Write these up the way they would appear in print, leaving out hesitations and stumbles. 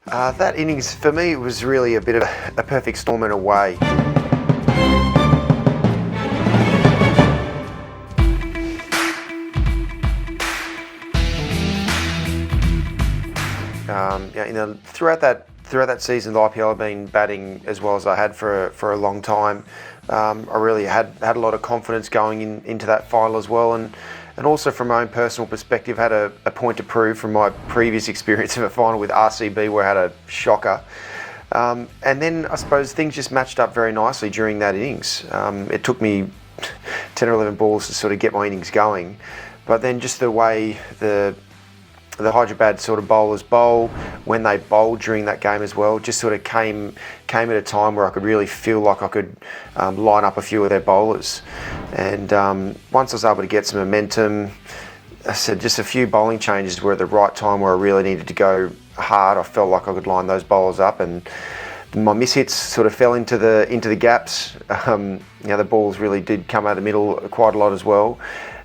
That innings for me was really a bit of a perfect storm in a way. Throughout that season, the IPL, I've been batting as well as I had for a long time. I really had a lot of confidence going into that final as well, and also from my own personal perspective, had a point to prove from my previous experience of a final with RCB where I had a shocker. And then I suppose things just matched up very nicely during that innings. It took me 10 or 11 balls to sort of get my innings going, but then just the way the Hyderabad sort of bowlers bowl, when they bowled during that game as well, just sort of came at a time where I could really feel like I could line up a few of their bowlers. And once I was able to get some momentum, I said just a few bowling changes were at the right time where I really needed to go hard. I felt like I could line those bowlers up, and my mishits sort of fell into the gaps. The balls really did come out of the middle quite a lot as well.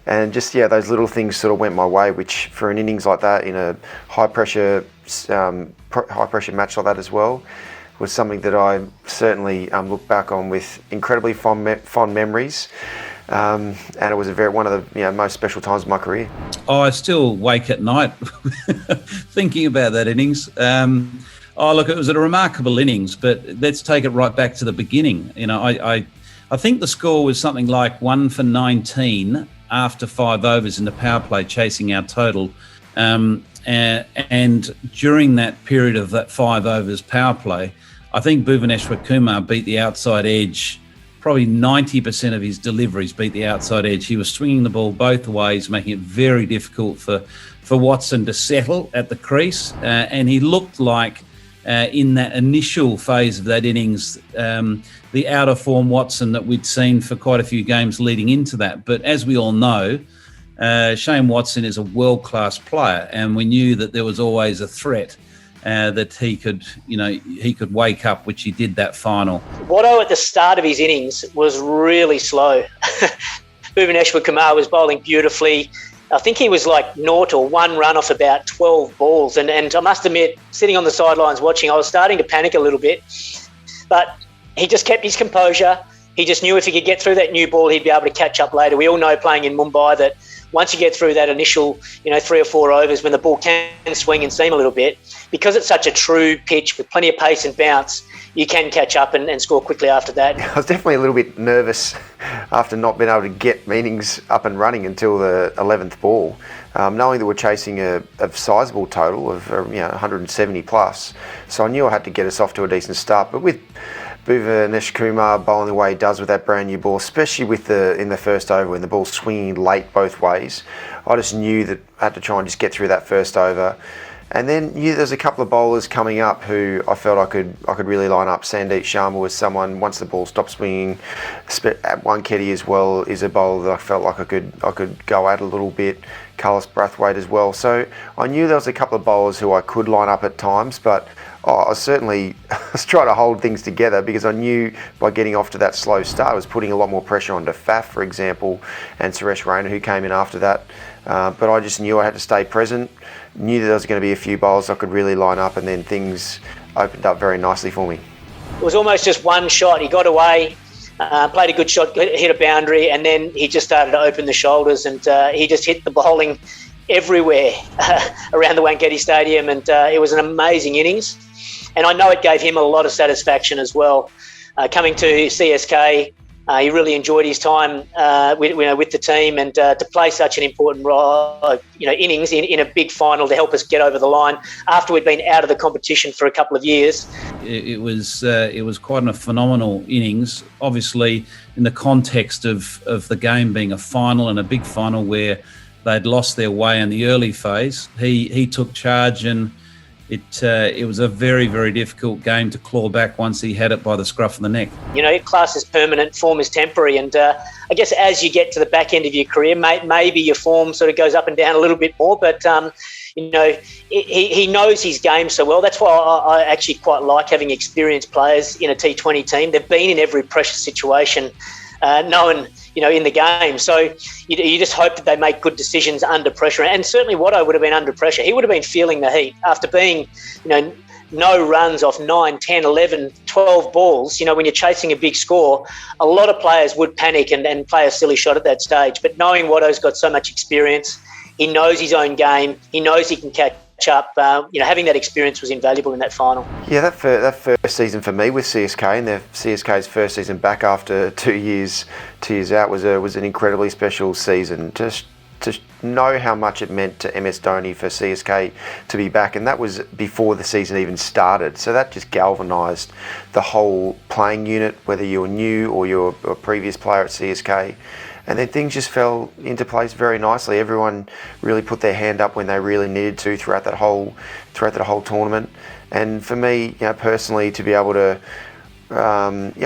And just, those little things sort of went my way, which for an innings like that, in a high pressure match like that as well, was something that I certainly look back on with incredibly fond memories. And it was one of the most special times of my career. I still wake at night thinking about that innings. Look, it was a remarkable innings, but let's take it right back to the beginning. I think the score was something like 1 for 19 after 5 overs in the power play, chasing our total. And during that period of that 5 overs power play, I think Bhuvaneshwar Kumar beat the outside edge. Probably 90% of his deliveries beat the outside edge. He was swinging the ball both ways, making it very difficult for Watson to settle at the crease. And he looked like, in that initial phase of that innings, the out of form Watson that we'd seen for quite a few games leading into that. But as we all know, Shane Watson is a world-class player, and we knew that there was always a threat that he could wake up, which he did that final. Watto at the start of his innings was really slow. Bhuvaneshwar Kumar was bowling beautifully. I think he was like 0 or 1 run off about 12 balls. And I must admit, sitting on the sidelines watching, I was starting to panic a little bit. But he just kept his composure. He just knew if he could get through that new ball, he'd be able to catch up later. We all know playing in Mumbai that once you get through that initial, 3 or 4 overs when the ball can swing and seam a little bit, because it's such a true pitch with plenty of pace and bounce, you can catch up and score quickly after that. I was definitely a little bit nervous after not being able to get innings up and running until the 11th ball, knowing that we're chasing a sizable total of 170 plus. So I knew I had to get us off to a decent start. But with Bhuvaneshwar Kumar bowling the way he does with that brand new ball, especially in the first over when the ball's swinging late both ways, I just knew that I had to try and just get through that first over. And then there's a couple of bowlers coming up who I felt I could really line up. Sandeep Sharma was someone, once the ball stopped swinging. Wankhede as well is a bowler that I felt like I could go at a little bit. Carlos Brathwaite as well. So I knew there was a couple of bowlers who I could line up at times, but I was trying to hold things together, because I knew by getting off to that slow start, I was putting a lot more pressure onto Faf, for example, and Suresh Raina, who came in after that. But I just knew I had to stay present, knew that there was going to be a few bowls I could really line up, and then things opened up very nicely for me. It was almost just one shot. He got away, played a good shot, hit a boundary, and then he just started to open the shoulders, and he just hit the bowling everywhere around the Wankhede Stadium, and it was an amazing innings. And I know it gave him a lot of satisfaction as well. Coming to CSK, he really enjoyed his time with the team, and to play such an important role, innings in a big final to help us get over the line after we'd been out of the competition for a couple of years. It was quite a phenomenal innings, obviously in the context of the game being a final, and a big final where they'd lost their way in the early phase. He took charge, and it was a very, very difficult game to claw back once he had it by the scruff of the neck. Class is permanent, form is temporary, and I guess as you get to the back end of your career, maybe your form sort of goes up and down a little bit more, but he knows his game so well. That's why I actually quite like having experienced players in a T20 team. They've been in every pressure situation, known in the game. So you just hope that they make good decisions under pressure. And certainly Watto would have been under pressure. He would have been feeling the heat after being, no runs off 9, 10, 11, 12 balls, you know, when you're chasing a big score, a lot of players would panic and play a silly shot at that stage. But knowing Watto's got so much experience, he knows his own game, he knows he can catch up, having that experience was invaluable in that final. Yeah, that first season for me with CSK, and CSK's first season back after 2 years out was an incredibly special season. Just to know how much it meant to MS Dhoni for CSK to be back, and that was before the season even started. So that just galvanised the whole playing unit, whether you're new or you're a previous player at CSK. And then things just fell into place very nicely. Everyone really put their hand up when they really needed to throughout that whole tournament. And for me, personally, to be able to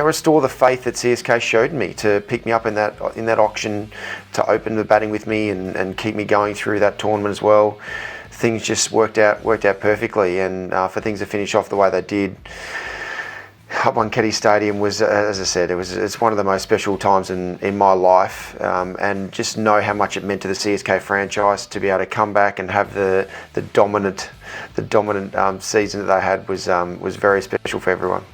restore the faith that CSK showed me, to pick me up in that auction, to open the batting with me and keep me going through that tournament as well. Things just worked out perfectly, and for things to finish off the way they did. Wankhede Stadium was, as I said, it's one of the most special times in my life, and just know how much it meant to the CSK franchise to be able to come back and have the dominant season that they had was very special for everyone.